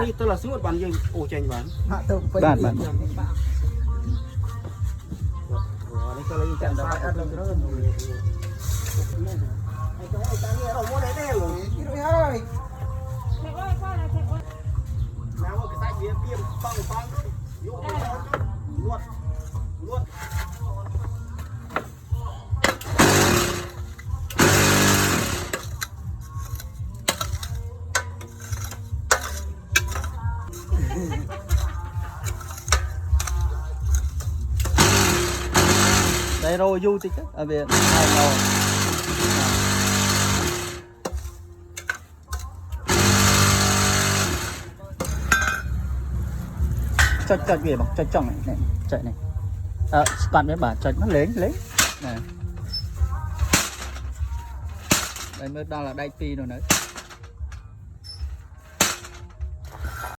นี่ตัวละสมมติวันยังโอ้เจงวัน bạn bạn นี่ก็เลยจังได้อัดลงเริ่มไอ้ตัวไอ้ตาเนี่ยเราโม่ได้ได้หรอคิดดูให้น้ำว่าก็ใส่เบียร์เบียร์ปังปังโยกลวดลวด đây rồi du tích ở bên hai lò cho gì bằng cho chồng này chạy này bạn với bà chạy nó lấy này đây mới đang là đai pi rồi đấy.